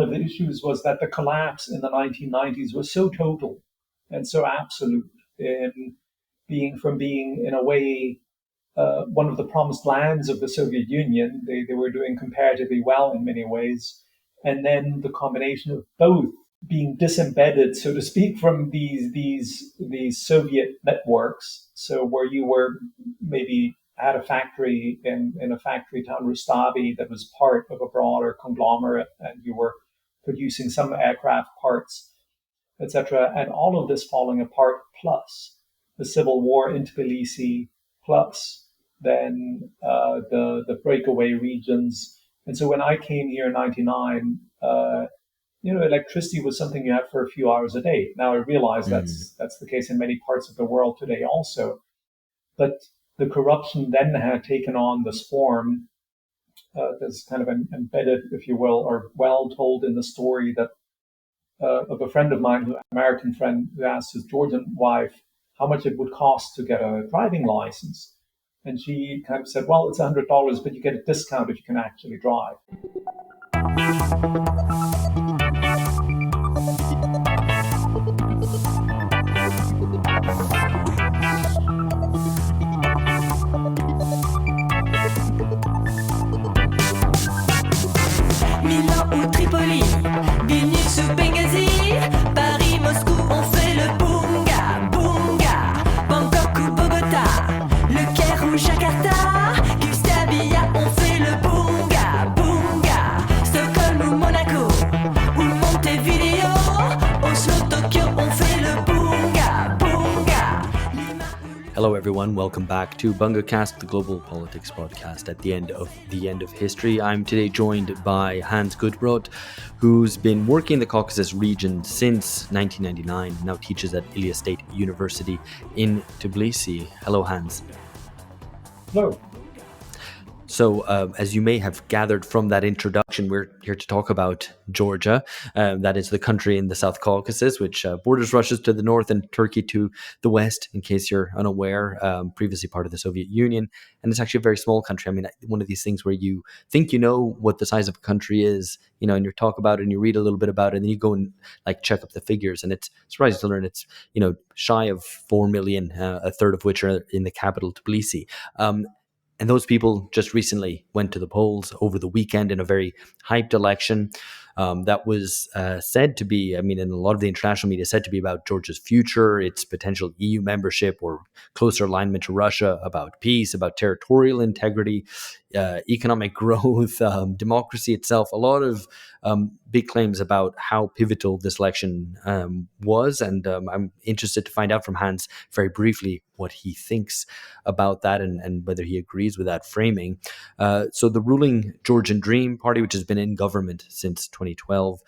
of the issues was that the collapse in the 1990s was so total and so absolute in being in a way one of the promised lands of the Soviet Union. They were doing comparatively well in many ways. And then the combination of both being disembedded, so to speak, from these Soviet networks. So where you were maybe had a factory in a factory town, Rustavi, that was part of a broader conglomerate, and you were producing some aircraft parts, etc. And all of this falling apart, plus the civil war in Tbilisi, plus then the breakaway regions. And so when I came here in '99, electricity was something you had for a few hours a day. Now I realize that's the case in many parts of the world today also. But the corruption then had taken on this form that's kind of embedded, if you will, or well told in the story that of a friend of mine, an American friend, who asked his Georgian wife how much it would cost to get a driving license. And she kind of said, well, it's $100, but you get a discount if you can actually drive. Milan ou Tripoli, Vilnius ou Benghazi, Paris, Moscou, on fait le bunga, bunga. Bangkok ou Bogota, Le Caire ou Jakarta, Gustavia, on fait le bunga, bunga. Stockholm ou Monaco, ou Montevideo, Oslo, Tokyo, on fait le bunga, bunga. Hello everyone, welcome back to BungaCast, the global politics podcast at the end of history. I'm today joined by Hans Gutbrod, who's been working in the Caucasus region since 1999, now teaches at Ilia State University in Tbilisi. Hello, Hans. Hello. So, as you may have gathered from that introduction, we're here to talk about Georgia. That is the country in the South Caucasus, which borders Russia to the north and Turkey to the west, in case you're unaware, previously part of the Soviet Union. And it's actually a very small country. I mean, one of these things where you think you know what the size of a country is, and you talk about it and you read a little bit about it, and then you go and check up the figures. And it's surprising to learn it's, shy of 4 million, a third of which are in the capital, Tbilisi. And those people just recently went to the polls over the weekend in a very hyped election that was said to be, in a lot of the international media, said to be about Georgia's future, its potential EU membership or closer alignment to Russia, about peace, about territorial integrity, economic growth, democracy itself. A lot of big claims about how pivotal this election was. And I'm interested to find out from Hans very briefly what he thinks about that and whether he agrees with that framing. So the ruling Georgian Dream party, which has been in government since 2012,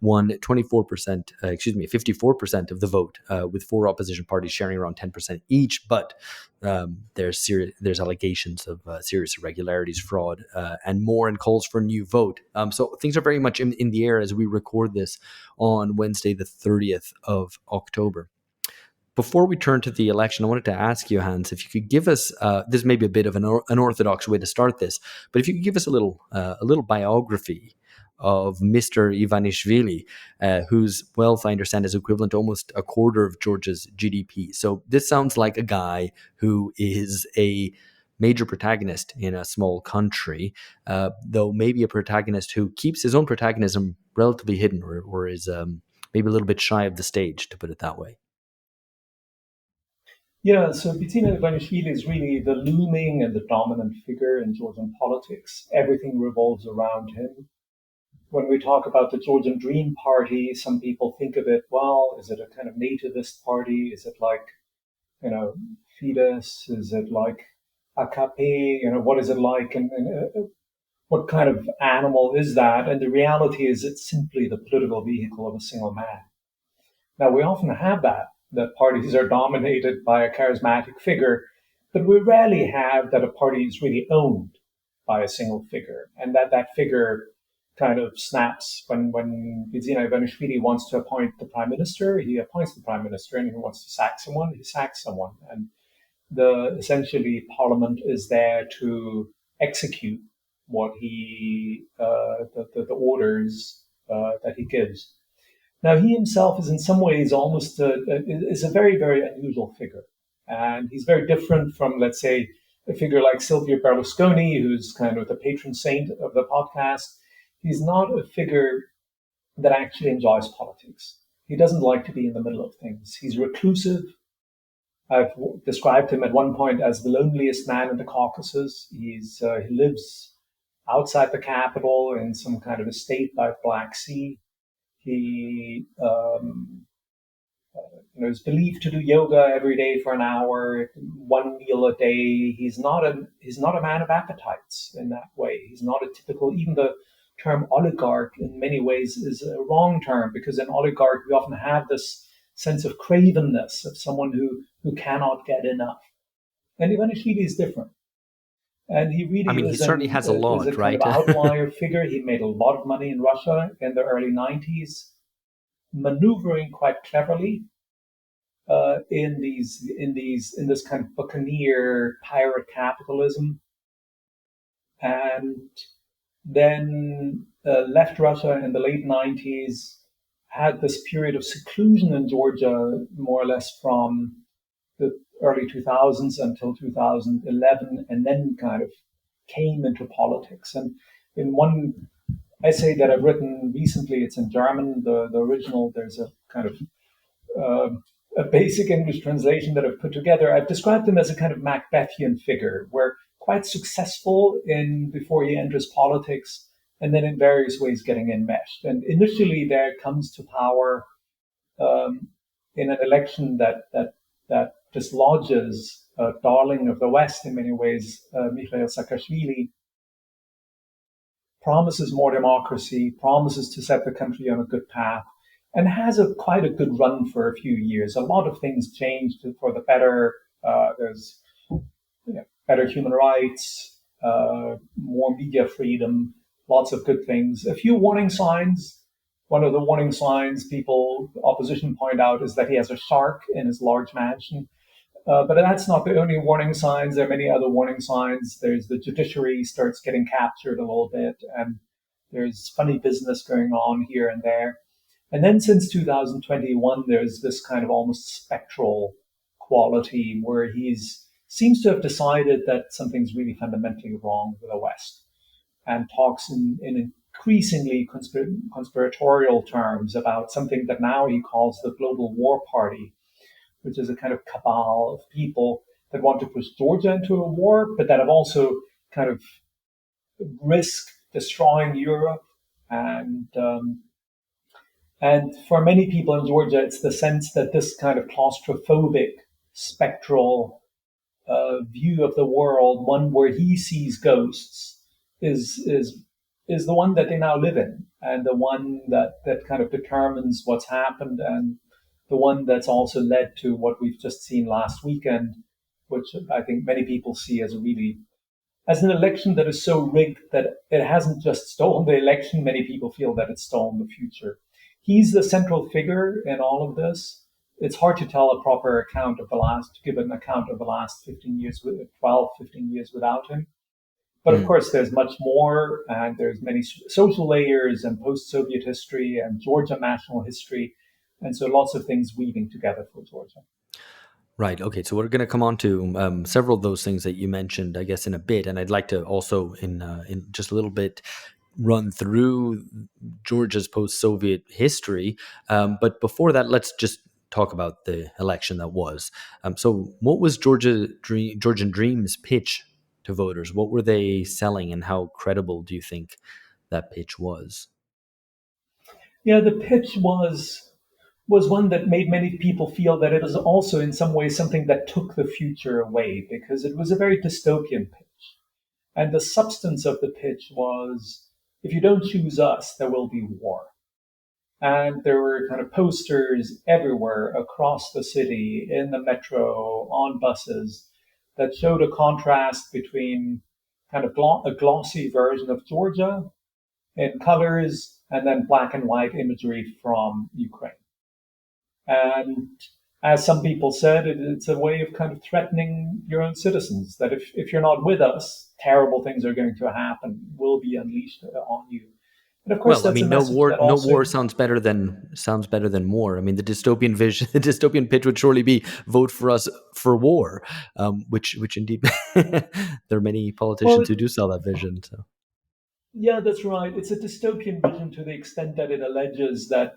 won 54% of the vote, with four opposition parties sharing around 10% each. But there's allegations of serious irregularities, fraud, and more, and calls for a new vote. So things are very much in the air as we record this on Wednesday, the 30th of October. Before we turn to the election, I wanted to ask you, Hans, if you could give us, this may be a bit of an unorthodox way to start this, but if you could give us a little biography of Mr. Ivanishvili, whose wealth, I understand, is equivalent to almost a quarter of Georgia's GDP. So this sounds like a guy who is a major protagonist in a small country, though maybe a protagonist who keeps his own protagonism relatively hidden, or is maybe a little bit shy of the stage, to put it that way. Yeah, so Bidzina Ivanishvili is really the looming and the dominant figure in Georgian politics. Everything revolves around him. When we talk about the Georgian Dream party, some people think of it, well, is it a kind of nativist party? Is it like, Fidesz? Is it like AKP? What is it like? And what kind of animal is that? And the reality is it's simply the political vehicle of a single man. Now, we often have that parties are dominated by a charismatic figure, but we rarely have that a party is really owned by a single figure, and that figure kind of snaps when Bidzina Ivanishvili wants to appoint the prime minister, he appoints the prime minister, and if he wants to sack someone, he sacks someone. And essentially parliament is there to execute what he the orders he gives. Now, he himself is in some ways almost is a very, very unusual figure. And he's very different from, let's say, a figure like Silvio Berlusconi, who's kind of the patron saint of the podcast. He's not a figure that actually enjoys politics. He doesn't like to be in the middle of things. He's reclusive. I've described him at one point as the loneliest man in the Caucasus. He lives outside the capital in some kind of estate by the Black Sea. He is believed to do yoga every day for an hour, one meal a day. He's not a man of appetites in that way. He's not a typical. Even the term oligarch in many ways is a wrong term, because in oligarch we often have this sense of cravenness of someone who cannot get enough. And Ivanishvili is different. And he really he certainly has a lot, is a right? kind of outlier figure. He made a lot of money in Russia in the early 90s, maneuvering quite cleverly in this kind of buccaneer pirate capitalism, and then left Russia in the late 90s, had this period of seclusion in Georgia, more or less from the early 2000s until 2011, and then kind of came into politics. And in one essay that I've written recently, it's in German, the original, there's a kind of a basic English translation that I've put together. I've described him as a kind of Macbethian figure, where quite successful before he enters politics, and then in various ways getting enmeshed. And initially there comes to power in an election that dislodges a darling of the West in many ways, Mikhail Saakashvili, promises more democracy, promises to set the country on a good path, and has quite a good run for a few years. A lot of things changed for the better. There's better human rights, more media freedom, lots of good things. A few warning signs. One of the warning signs opposition point out is that he has a shark in his large mansion. But that's not the only warning signs. There are many other warning signs. There's the judiciary starts getting captured a little bit, and there's funny business going on here and there. And then since 2021, there's this kind of almost spectral quality where seems to have decided that something's really fundamentally wrong with the West, and talks in increasingly conspiratorial terms about something that now he calls the Global War Party, which is a kind of cabal of people that want to push Georgia into a war, but that have also kind of risked destroying Europe. And for many people in Georgia, it's the sense that this kind of claustrophobic, spectral view of the world, one where he sees ghosts, is the one that they now live in, and the one that kind of determines what's happened, and the one that's also led to what we've just seen last weekend, which I think many people see as an election that is so rigged that it hasn't just stolen the election. Many people feel that it's stolen the future. He's the central figure in all of this. It's hard to tell a proper account give an account of the last 15 years without him. But of course, there's much more, and there's many social layers and post-Soviet history and Georgia national history. And so lots of things weaving together for Georgia. Right. Okay. So we're going to come on to several of those things that you mentioned, I guess, in a bit. And I'd like to also, in just a little bit, run through Georgia's post-Soviet history. But before that, let's just talk about the election that was. So what was Georgian Dream's pitch to voters? What were they selling, and how credible do you think that pitch was? Yeah, the pitch was one that made many people feel that it was also in some ways something that took the future away, because it was a very dystopian pitch. And the substance of the pitch was, if you don't choose us, there will be war. And there were kind of posters everywhere across the city, in the metro, on buses, that showed a contrast between kind of a glossy version of Georgia in colors, and then black and white imagery from Ukraine. And as some people said, it's a way of kind of threatening your own citizens, that if you're not with us, terrible things are going to happen, will be unleashed on you. And of course, Well, I that's a mean, no message war, that no also, war sounds better than more. I mean, the dystopian vision, the dystopian pitch would surely be vote for us for war, which indeed there are many well, politicians who do sell that vision. So yeah, that's right. It's a dystopian vision to the extent that it alleges that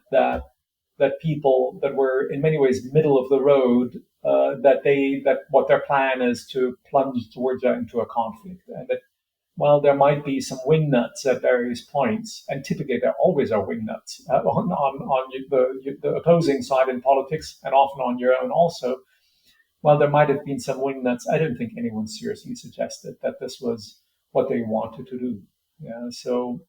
people that were in many ways middle of the road, that what their plan is to plunge Georgia into a conflict, and that while there might be some wingnuts at various points, and typically there always are wingnuts on the opposing side in politics, and often on your own also. While there might have been some wingnuts, I don't think anyone seriously suggested that this was what they wanted to do. Yeah, so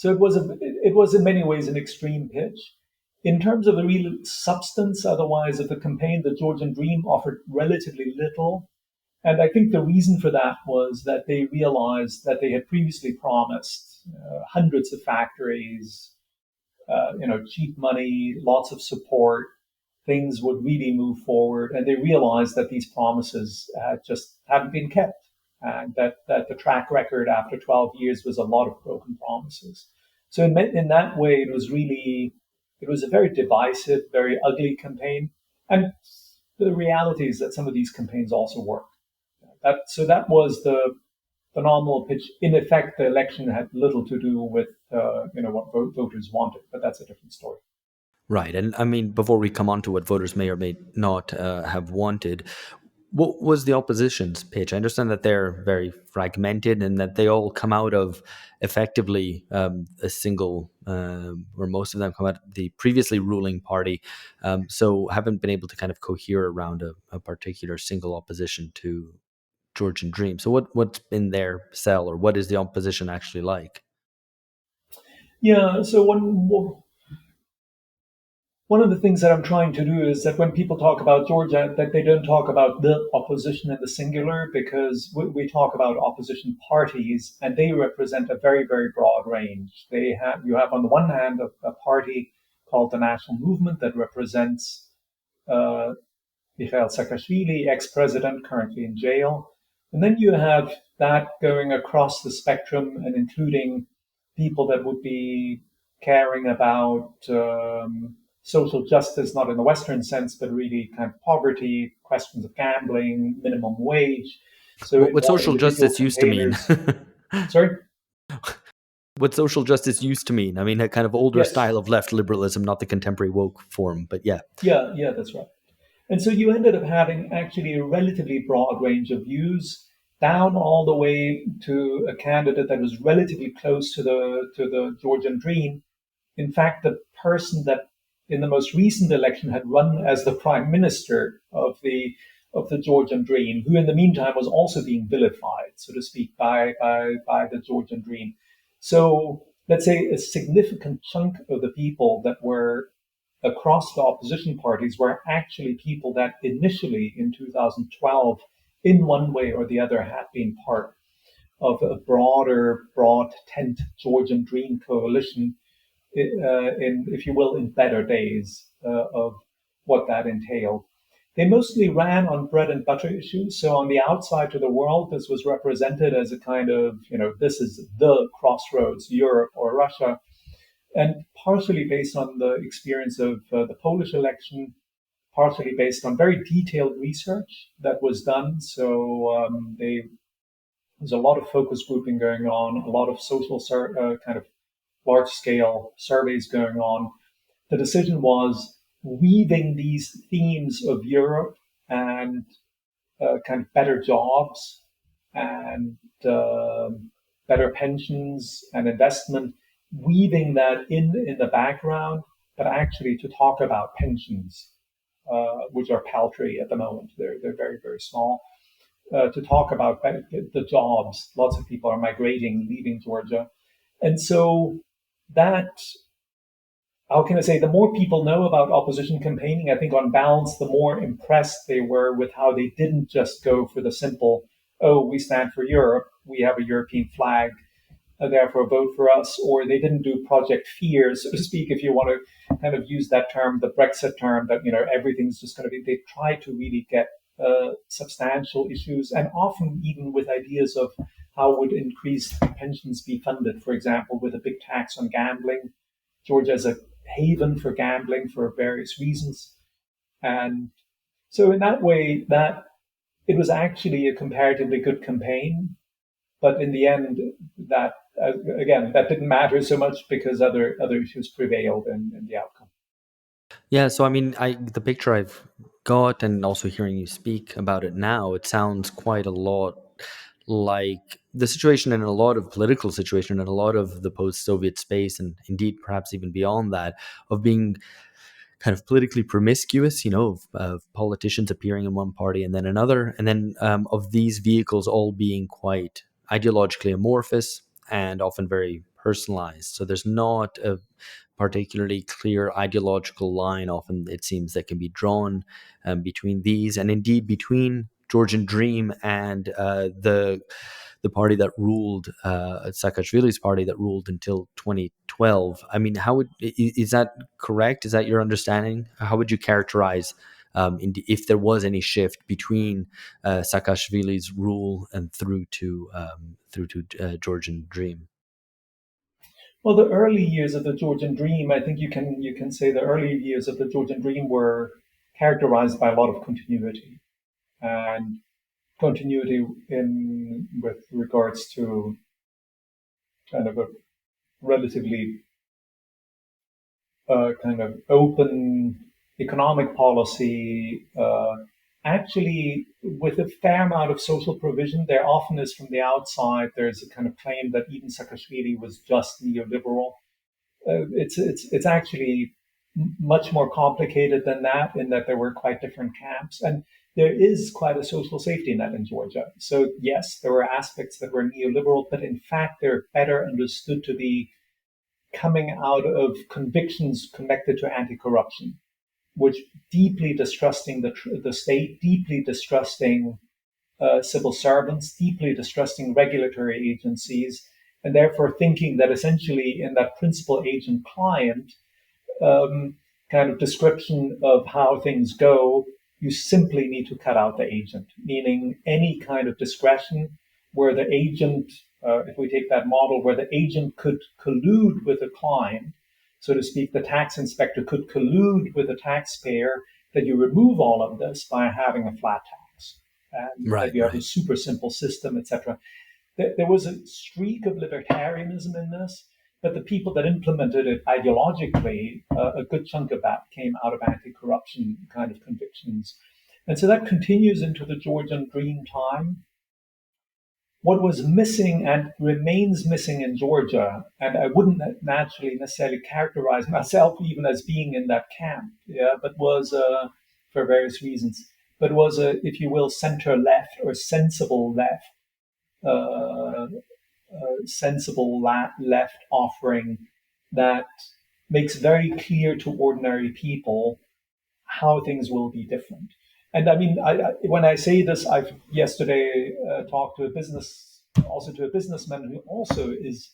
it was in many ways an extreme pitch. In terms of the real substance, otherwise, of the campaign, the Georgian Dream offered relatively little. And I think the reason for that was that they realized that they had previously promised hundreds of factories, cheap money, lots of support, things would really move forward. And they realized that these promises just hadn't been kept, and that the track record after 12 years was a lot of broken promises. So in that way, it was a very divisive, very ugly campaign. And the reality is that some of these campaigns also work. That was the normal pitch. In effect, the election had little to do with what voters wanted, but that's a different story. right, and I mean, before we come on to what voters may or may not have wanted, what was the opposition's pitch? I understand that they're very fragmented and that they all come out of effectively a single, or most of them come out of the previously ruling party, so haven't been able to kind of cohere around a particular single opposition to Georgian Dream. So what's been their sell, or what is the opposition actually like? Yeah. So one of the things that I'm trying to do is that when people talk about Georgia, that they don't talk about the opposition in the singular, because we talk about opposition parties, and they represent a very, very broad range. You have on the one hand a party called the National Movement that represents uh, Mikhail Saakashvili, ex-president, currently in jail. And then you have that going across the spectrum and including people that would be caring about social justice, not in the Western sense, but really kind of poverty, questions of gambling, minimum wage. So What more social individual justice used to mean? campaigners. Sorry? What social justice used to mean? I mean, a kind of older Yes. style of left liberalism, not the contemporary woke form, but yeah. Yeah, that's right. And so you ended up having actually a relatively broad range of views, down all the way to a candidate that was relatively close to the Georgian Dream. In fact, the person that in the most recent election had run as the prime minister of the Georgian Dream, who in the meantime was also being vilified, so to speak, by the Georgian Dream. So let's say a significant chunk of the people that were across the opposition parties were actually people that initially in 2012, in one way or the other, had been part of a broad tent Georgian Dream coalition, if you will, in better days of what that entailed. They mostly ran on bread and butter issues. So on the outside to the world, this was represented as a kind of, this is the crossroads, Europe or Russia, and partially based on the experience of the Polish election, partially based on very detailed research that was done. So there's a lot of focus grouping going on, a lot of social kind of large scale surveys going on. The decision was weaving these themes of Europe and kind of better jobs and better pensions and investment, weaving that in the background, but actually to talk about pensions, which are paltry at the moment. They're very, very small. To talk about the jobs. Lots of people are migrating, leaving Georgia. And so that, how can I say, the more people know about opposition campaigning, I think on balance, the more impressed they were with how they didn't just go for the simple, oh, we stand for Europe, we have a European flag, therefore vote for us, or they didn't do Project Fear, so to speak, if you want to kind of use that term, the Brexit term, that, everything's just going to be, they try to really get substantial issues, and often even with ideas of how would increased pensions be funded, for example, with a big tax on gambling. Georgia is a haven for gambling for various reasons. And so in that way, that it was actually a comparatively good campaign. But in the end, that again, that didn't matter so much because other issues prevailed in the outcome. Yeah, so I mean, the picture I've got, and also hearing you speak about it now, it sounds quite a lot like the situation in a lot of political situation in a lot of the post-Soviet space, and indeed perhaps even beyond that, of being kind of politically promiscuous, of politicians appearing in one party and then another, and then of these vehicles all being quite ideologically amorphous and often very personalized. So there's not a particularly clear ideological line, often it seems, that can be drawn between these, and indeed between Georgian Dream and the party that ruled, Saakashvili's party that ruled until 2012. I mean, is that correct? Is that your understanding? How would you characterize if there was any shift between Saakashvili's rule and through to Georgian Dream? Well, the early years of the Georgian Dream, I think you can say the early years of the Georgian Dream were characterized by a lot of continuity, and continuity in with regards to kind of a relatively kind of open economic policy, actually with a fair amount of social provision. There often is from the outside, there's a kind of claim that even Saakashvili was just neoliberal. It's actually much more complicated than that, in that there were quite different camps. And there is quite a social safety net in Georgia. So yes, there were aspects that were neoliberal, but in fact, they're better understood to be coming out of convictions connected to anti-corruption, which deeply distrusting the state, deeply distrusting civil servants, deeply distrusting regulatory agencies, and therefore thinking that essentially in that principal agent client kind of description of how things go, you simply need to cut out the agent, meaning any kind of discretion where the agent, if we take that model, where the agent could collude with a client, so to speak, the tax inspector could collude with the taxpayer, that you remove all of this by having a flat tax, and that you have a super simple system, etc. There was a streak of libertarianism in this, but the people that implemented it ideologically, a good chunk of that came out of anti-corruption kind of convictions. And so that continues into the Georgian Dream time. What was missing and remains missing in Georgia, and I wouldn't naturally necessarily characterize myself even as being in that camp, but was, for various reasons, but was a, if you will, center-left or sensible left, left offering that makes very clear to ordinary people how things will be different. And I mean, when I say this, I've yesterday talked to a businessman who also is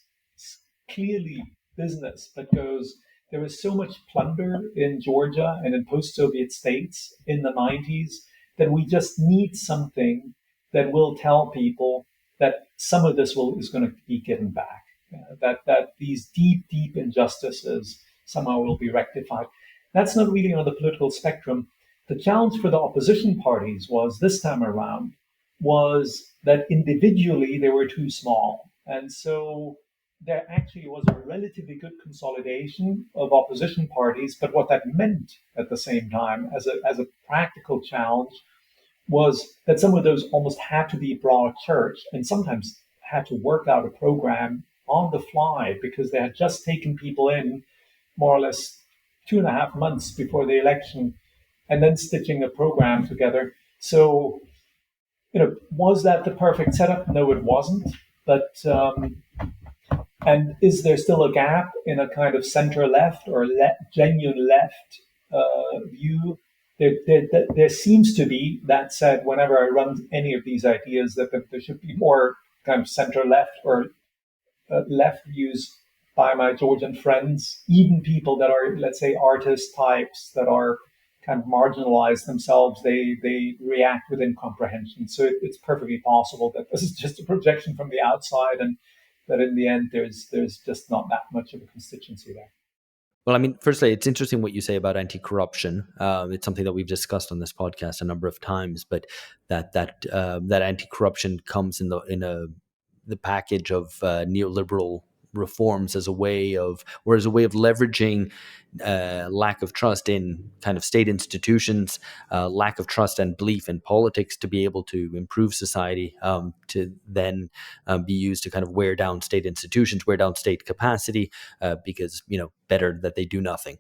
clearly business, but goes, there was so much plunder in Georgia and in post-Soviet states in the 90s that we just need something that will tell people that some of this is going to be given back, that these deep injustices somehow will be rectified. That's not really on the political spectrum. The challenge for the opposition parties was this time around was that individually they were too small. And so there actually was a relatively good consolidation of opposition parties. But what that meant at the same time as a practical challenge was that some of those almost had to be broad church and sometimes had to work out a program on the fly because they had just taken people in more or less 2.5 months before the election and then stitching a program together. So, was that the perfect setup? No, it wasn't. But, and is there still a gap in a kind of center left or genuine left view? There seems to be. That said, whenever I run any of these ideas, that there should be more kind of center left or left views by my Georgian friends, even people that are, let's say, artist types that are kind of marginalize themselves, they react with incomprehension. So it's perfectly possible that this is just a projection from the outside, and that in the end there's just not that much of a constituency there. Well, I mean, firstly, it's interesting what you say about anti-corruption. It's something that we've discussed on this podcast a number of times, but that anti-corruption comes in the package of neoliberal reforms as a way of leveraging lack of trust in kind of state institutions, lack of trust and belief in politics to be able to improve society, to then be used to kind of wear down state institutions, wear down state capacity, because better that they do nothing.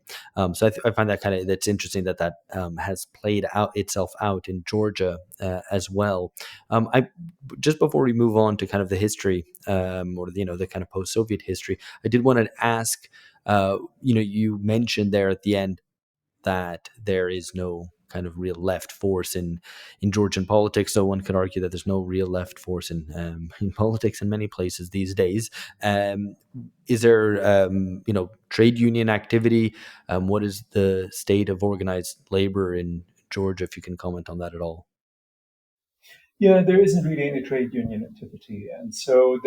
So I find that that's interesting that has played itself out in Georgia as well. I just before we move on to kind of the history, or the kind of post-Soviet history, I did want to ask. You mentioned there at the end that there is no kind of real left force in Georgian politics. So one could argue that there's no real left force in politics in many places these days. Is there trade union activity? What is the state of organized labor in Georgia? If you can comment on that at all. Yeah, there isn't really any trade union activity, and so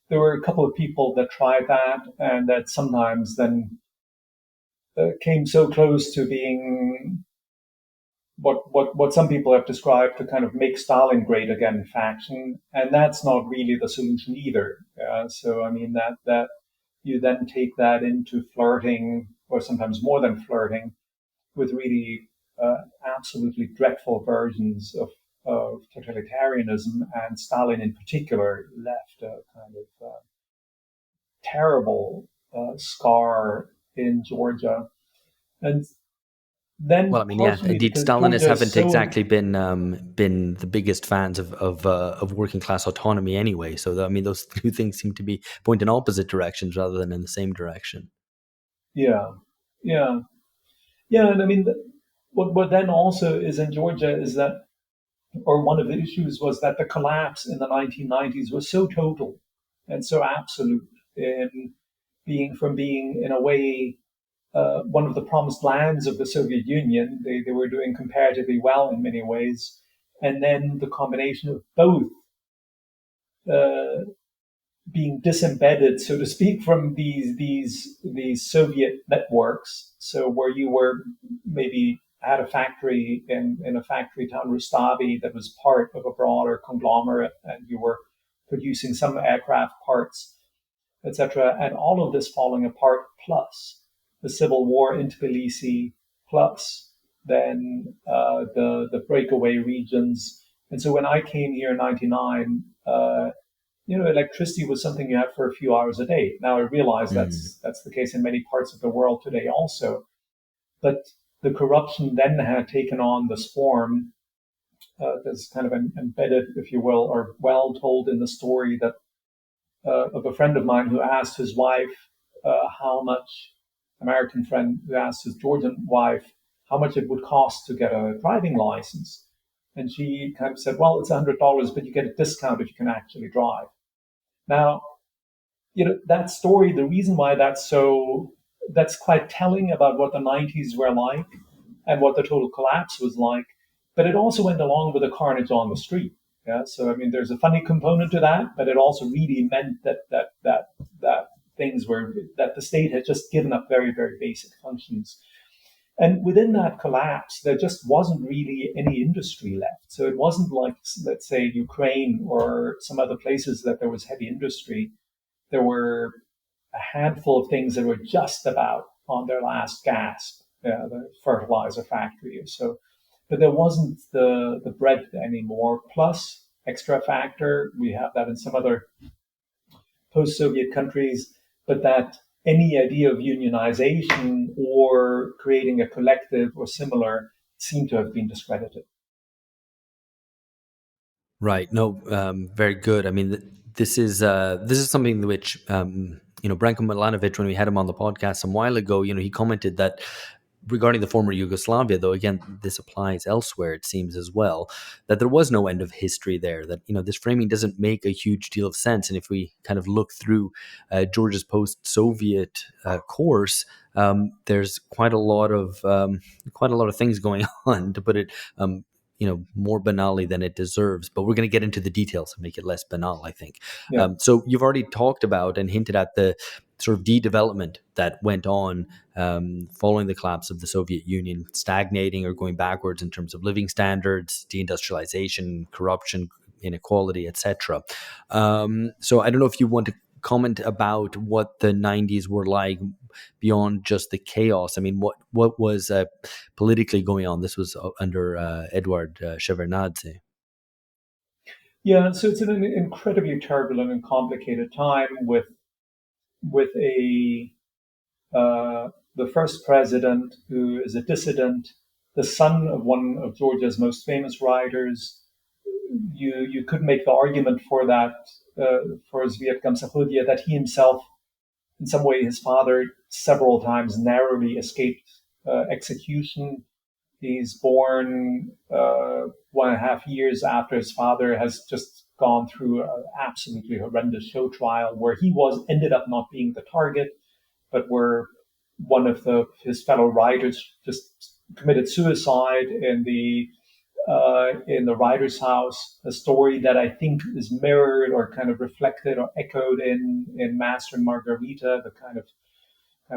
there were a couple of people that tried that, and that sometimes then came so close to being what some people have described to kind of make Stalin great again faction, and that's not really the solution either. So I mean that you then take that into flirting, or sometimes more than flirting, with really absolutely dreadful versions of totalitarianism, and Stalin in particular left a kind of terrible scar in Georgia. And then, well, I mean, yeah, indeed, Stalinists haven't exactly been the biggest fans of working class autonomy anyway. So, I mean, those two things seem to be point in opposite directions rather than in the same direction. Yeah. And I mean, what then also is in Georgia is that, or one of the issues was that the collapse in the 1990s was so total and so absolute in being in a way one of the promised lands of the Soviet Union. They were doing comparatively well in many ways, and then the combination of both being disembedded, so to speak, from these Soviet networks. So where you were maybe had a factory in a factory town, Rustavi, that was part of a broader conglomerate, and you were producing some aircraft parts, etc. And all of this falling apart, plus the civil war in Tbilisi, plus then the breakaway regions. And so when I came here in '99, electricity was something you had for a few hours a day. Now I realize that's the case in many parts of the world today also. But the corruption then had taken on this form that's kind of embedded, if you will, or well told in the story that of a friend of mine who asked his wife how much, American friend who asked his Georgian wife how much it would cost to get a driving license. And she kind of said, well, it's $100, but you get a discount if you can actually drive. Now, that story, the reason why that's quite telling about what the 90s were like and what the total collapse was like, but it also went along with the carnage on the street. Yeah, so I mean, there's a funny component to that, but it also really meant that things were, that the state had just given up very, very basic functions. And within that collapse, there just wasn't really any industry left. So it wasn't like, let's say, Ukraine or some other places that there was heavy industry. There were a handful of things that were just about on their last gasp, the fertilizer factory or so. But there wasn't the breadth anymore. Plus, extra factor, we have that in some other post-Soviet countries, but that any idea of unionization or creating a collective or similar seemed to have been discredited. Right. No, very good. I mean, this is something which Branko Milanovic, when we had him on the podcast some while ago, he commented that regarding the former Yugoslavia, though, again, this applies elsewhere, it seems as well, that there was no end of history there, that, this framing doesn't make a huge deal of sense. And if we kind of look through Georgia's post-Soviet course, there's quite a lot of things going on, to put it more banally than it deserves. But we're going to get into the details and make it less banal, I think. Yeah. So you've already talked about and hinted at the sort of de-development that went on following the collapse of the Soviet Union, stagnating or going backwards in terms of living standards, deindustrialization, corruption, inequality, etc. So I don't know if you want to comment about what the 90s were like beyond just the chaos. I mean, what was politically going on? This was under Eduard Shevardnadze. Yeah, so it's an incredibly turbulent and complicated time with the first president who is a dissident, the son of one of Georgia's most famous writers. You could make the argument for that for Zviad Gamsakhudia that he himself, in some way, his father several times narrowly escaped execution. He's born 1.5 years after his father has just gone through an absolutely horrendous show trial where he ended up not being the target, but where one of his fellow writers just committed suicide in the writer's house. A story that I think is mirrored or kind of reflected or echoed in Master and Margarita, the kind of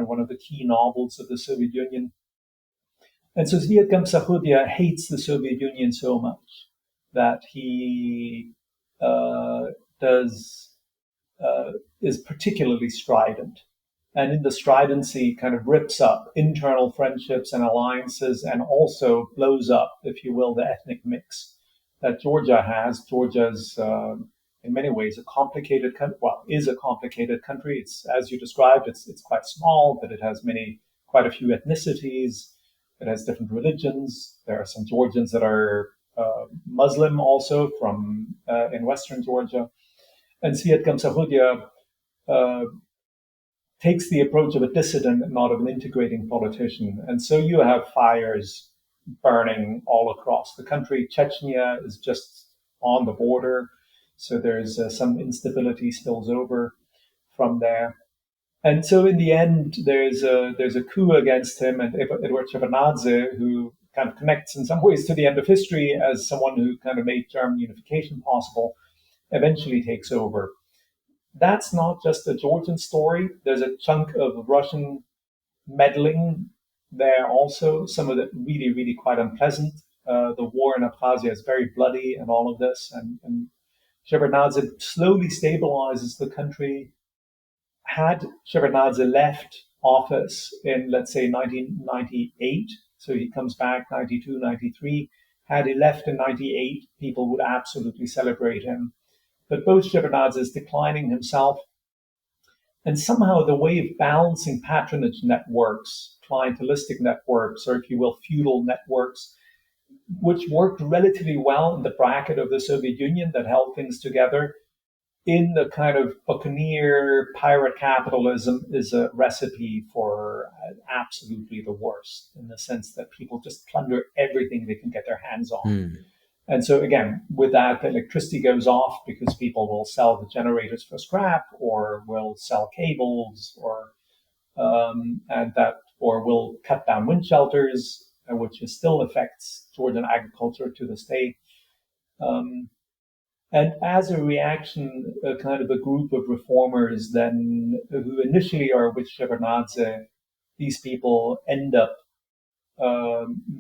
one of the key novels of the Soviet Union. And so Zviad Gamsakhudia hates the Soviet Union so much that he is particularly strident. And in the stridency kind of rips up internal friendships and alliances and also blows up, if you will, the ethnic mix that Georgia has. Georgia's, in many ways, a complicated country. Well, is a complicated country. It's, as you described, it's quite small, but it has quite a few ethnicities. It has different religions. There are some Georgians that are Muslim also from in Western Georgia. And Zviad Gamsakhudia takes the approach of a dissident and not of an integrating politician. And so you have fires burning all across the country. Chechnya is just on the border. So there's some instability spills over from there. And so in the end, there's a coup against him, and Eduard Shevardnadze, who kind of connects in some ways to the end of history as someone who kind of made German unification possible, eventually takes over. That's not just a Georgian story. There's a chunk of Russian meddling there also, some of it really, really quite unpleasant. The war in Abkhazia is very bloody and all of this. And Shevardnadze slowly stabilizes the country. Had Shevardnadze left office in, let's say, 1998, so he comes back 92, 93, had he left in 98, people would absolutely celebrate him. But both Shevardnadze is declining himself, and somehow the way of balancing patronage networks, clientelistic networks, or if you will, feudal networks, which worked relatively well in the bracket of the Soviet Union that held things together, in the kind of buccaneer pirate capitalism, is a recipe for absolutely the worst, in the sense that people just plunder everything they can get their hands on. And so again, with that, the electricity goes off because people will sell the generators for scrap, or will sell cables, or will cut down wind shelters, which still affects Georgian agriculture to this day. And as a reaction, kind of a group of reformers then, who initially are with Shevardnadze, these people end up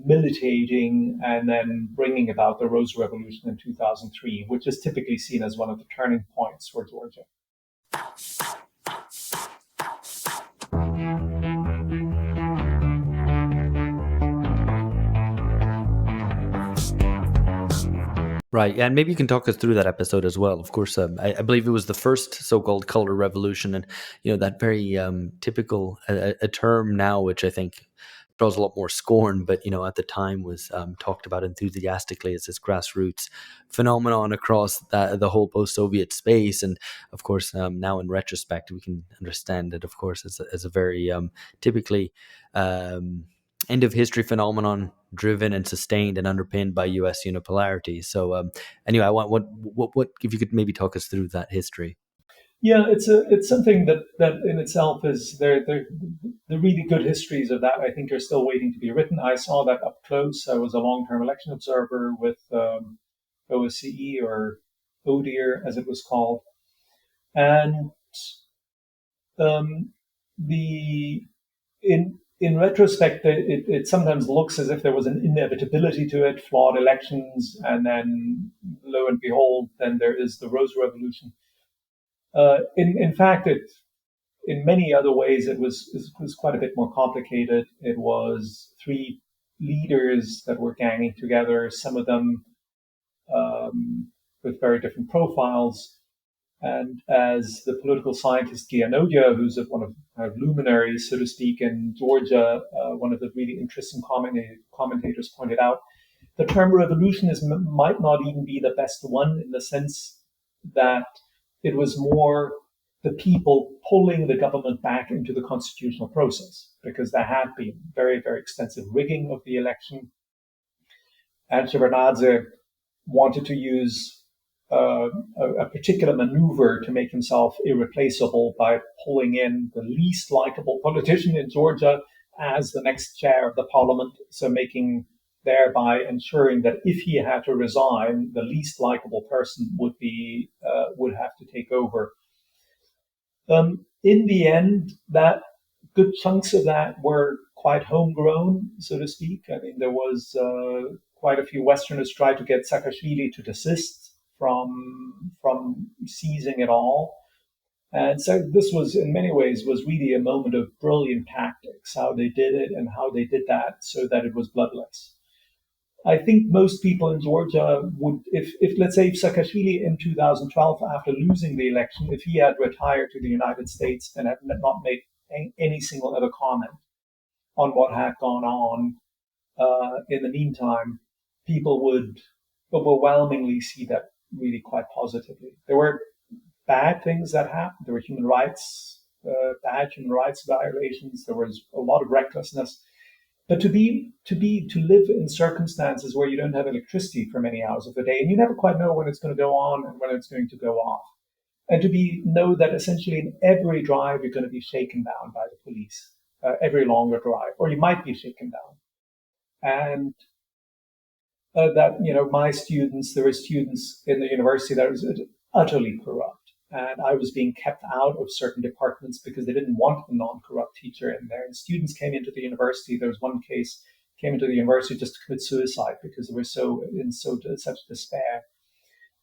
militating and then bringing about the Rose Revolution in 2003, which is typically seen as one of the turning points for Georgia. Right, and maybe you can talk us through that episode as well. Of course, I believe it was the first so-called color revolution, and that very typical a term now, which I think draws a lot more scorn, but at the time was talked about enthusiastically as this grassroots phenomenon across the whole post-Soviet space. And of course, now in retrospect, we can understand it, of course, as a very typically end of history phenomenon driven and sustained and underpinned by U.S. unipolarity. So anyway, I want what if you could maybe talk us through that history. Yeah, it's something that in itself is the really good histories of that I think are still waiting to be written. I saw that up close. I was a long-term election observer with OSCE, or ODIHR as it was called, and um, the in retrospect, it sometimes looks as if there was an inevitability to it, flawed elections, and then lo and behold, then there is the Rose Revolution. In fact, in many other ways, it was quite a bit more complicated. It was three leaders that were ganging together, some of them with very different profiles. And as the political scientist Gianodia, who's one of kind of luminaries, so to speak, in Georgia, one of the really interesting commentators pointed out, the term revolutionism might not even be the best one, in the sense that it was more the people pulling the government back into the constitutional process, because there had been very, very extensive rigging of the election. And Shevardnadze wanted to use a particular maneuver to make himself irreplaceable by pulling in the least likable politician in Georgia as the next chair of the parliament, so thereby ensuring that if he had to resign, the least likable person would have to take over. In the end, that good chunks of that were quite homegrown, so to speak. I mean, there was quite a few Westerners tried to get Saakashvili to desist from seizing it all. And so this was, in many ways, was really a moment of brilliant tactics, how they did it and how they did that so that it was bloodless. I think most people in Georgia would, if let's say, if Saakashvili in 2012, after losing the election, if he had retired to the United States and had not made any single other comment on what had gone on in the meantime, people would overwhelmingly see that really quite positively. There were bad things that happened. There were bad human rights violations. There was a lot of recklessness. But to live in circumstances where you don't have electricity for many hours of the day, and you never quite know when it's going to go on and when it's going to go off, and to know that essentially in every drive you're going to be shaken down by the police, every longer drive, or you might be shaken down, and that there were students in the university that was utterly corrupt. And I was being kept out of certain departments because they didn't want a non-corrupt teacher in there. And students came into the university. There was one case came into the university just to commit suicide because they were such despair.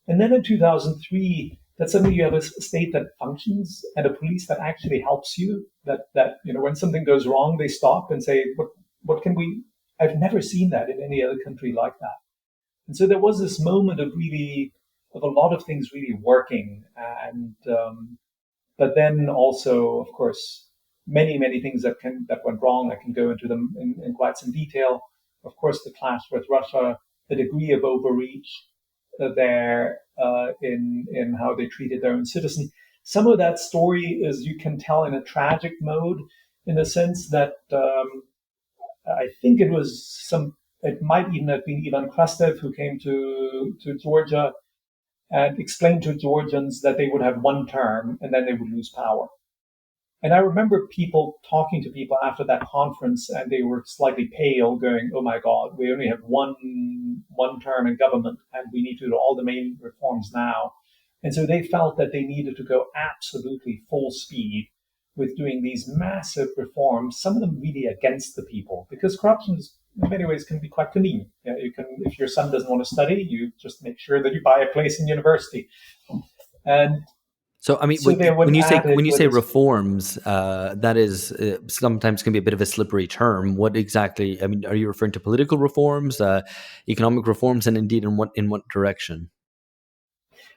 And then in 2003, that suddenly you have a state that functions and a police that actually helps you. That when something goes wrong, they stop and say, "What can we?" I've never seen that in any other country like that. And so there was this moment of a lot of things really working, and but then also, of course, many things that went wrong. I can go into them in quite some detail. Of course, the clash with Russia, the degree of overreach there in how they treated their own citizens. Some of that story is, you can tell, in a tragic mode, in the sense that I think it might even have been Ivan Krastev who came to Georgia and explained to Georgians that they would have one term and then they would lose power. And I remember talking to people after that conference, and they were slightly pale, going, "Oh my God, we only have one term in government, and we need to do all the main reforms now." And so they felt that they needed to go absolutely full speed with doing these massive reforms, some of them really against the people, because corruption in many ways can be quite convenient. You can, if your son doesn't want to study, you just make sure that you buy a place in university. And so, I mean, so when you say reforms, that is sometimes can be a bit of a slippery term. What exactly? I mean, are you referring to political reforms, economic reforms, and indeed in what direction?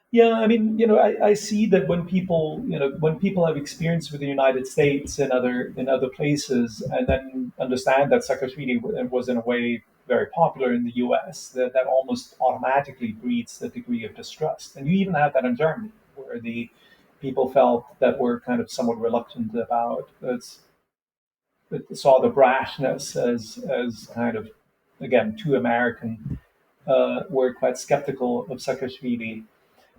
Yeah, I mean, I see that when people have experience with the United States and other places, and then understand that Saakashvili was in a way very popular in the U.S., that almost automatically breeds a degree of distrust. And you even have that in Germany, where the people felt that were kind of somewhat reluctant about saw the brashness as kind of, again, too American, were quite skeptical of Saakashvili.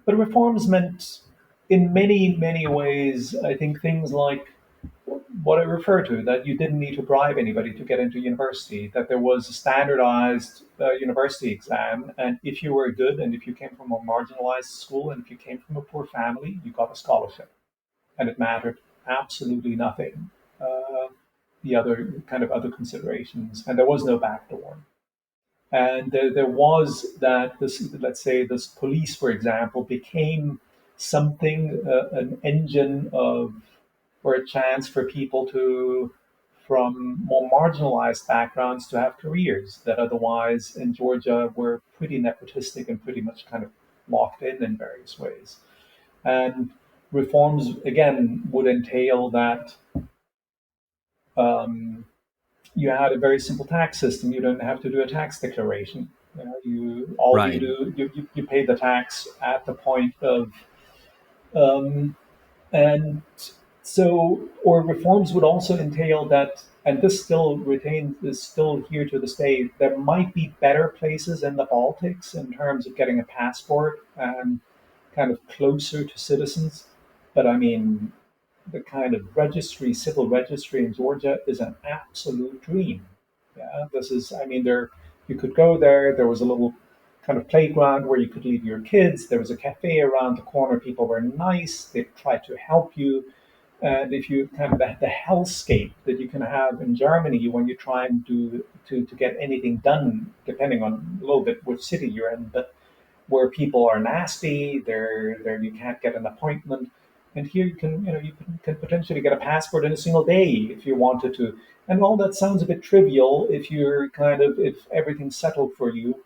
But reforms meant, in many, many ways, I think things like what I refer to, that you didn't need to bribe anybody to get into university, that there was a standardized university exam, and if you were good and if you came from a marginalized school and if you came from a poor family, you got a scholarship. And it mattered absolutely nothing. The other considerations, and there was no backdoor. And there was that let's say this police, for example, became something, an engine of, or a chance for people from more marginalized backgrounds to have careers that otherwise in Georgia were pretty nepotistic and pretty much kind of locked in various ways. And reforms, again, would entail that you had a very simple tax system. You don't have to do a tax declaration. You do, you pay the tax at the point of, and so, or reforms would also entail that, and this is still here to this day, there might be better places in the Baltics in terms of getting a passport and kind of closer to citizens. But I mean, the kind of civil registry in Georgia is an absolute dream. Yeah, you could go there. There was a little kind of playground where you could leave your kids. There was a cafe around the corner. People were nice. They tried to help you. And if you kind of the hellscape that you can have in Germany when you try and to get anything done, depending on a little bit which city you're in, but where people are nasty, you can't get an appointment. And here you can potentially get a passport in a single day if you wanted to. And all that sounds a bit trivial if if everything's settled for you.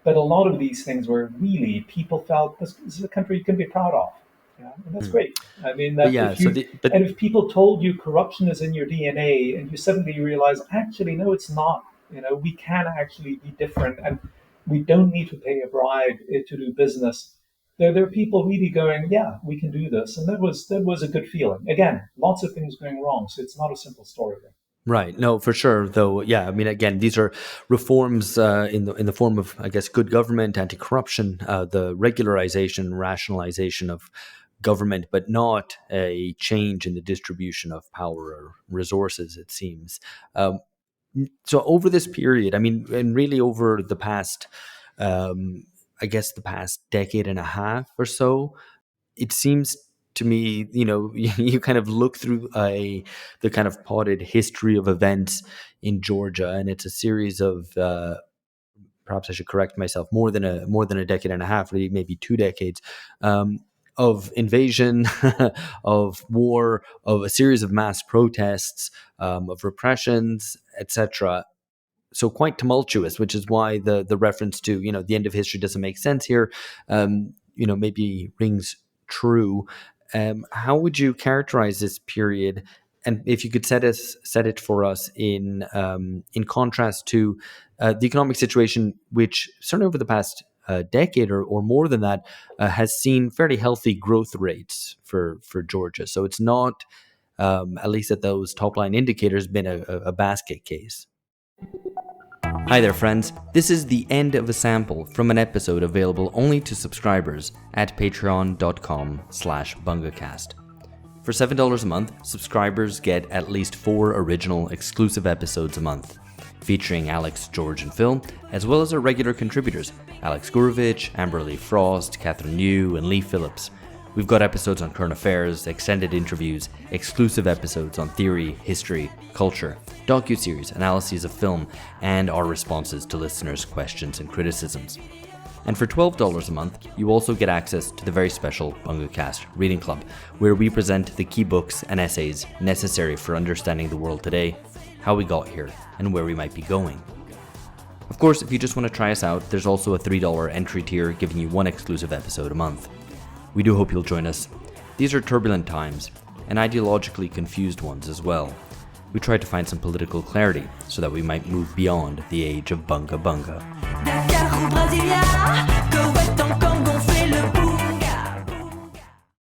But a lot of these things were really, people felt this is a country you can be proud of. Yeah, and that's great. I mean, and if people told you corruption is in your DNA, and you suddenly realize, actually, no, it's not. We can actually be different, and we don't need to pay a bribe to do business. There are people really going, yeah, we can do this, and that was a good feeling. Again, lots of things going wrong, so it's not a simple story there. Right. No, for sure. Though, yeah. I mean, again, these are reforms in the form of, I guess, good government, anti-corruption, the regularization, rationalization of government, but not a change in the distribution of power or resources, it seems. So over this period, I mean, and really over the past, I guess, the past decade and a half or so, it seems to me, you kind of look through the kind of potted history of events in Georgia, and it's a series of, perhaps I should correct myself, more than a decade and a half, maybe 2 decades, of invasion, of war, of a series of mass protests, of repressions, etc. So quite tumultuous, which is why the reference to the end of history doesn't make sense here. Maybe rings true. How would you characterize this period? And if you could set it for us in contrast to the economic situation, which certainly over the past decade or more than that has seen fairly healthy growth rates for Georgia. So it's not, at least at those top line indicators, been a basket case. Hi there, friends. This is the end of a sample from an episode available only to subscribers at patreon.com/bungacast. For $7 a month, subscribers get at least 4 original exclusive episodes a month, featuring Alex, George, and Phil, as well as our regular contributors, Alex Gurovich, Amberly Frost, Catherine New, and Lee Phillips. We've got episodes on current affairs, extended interviews, exclusive episodes on theory, history, culture, docuseries, analyses of film, and our responses to listeners' questions and criticisms. And for $12 a month, you also get access to the very special BungaCast Reading Club, where we present the key books and essays necessary for understanding the world today, how we got here, and where we might be going. Of course, if you just want to try us out, there's also a $3 entry tier giving you 1 exclusive episode a month. We do hope you'll join us. These are turbulent times, and ideologically confused ones as well. We try to find some political clarity so that we might move beyond the age of bunga bunga.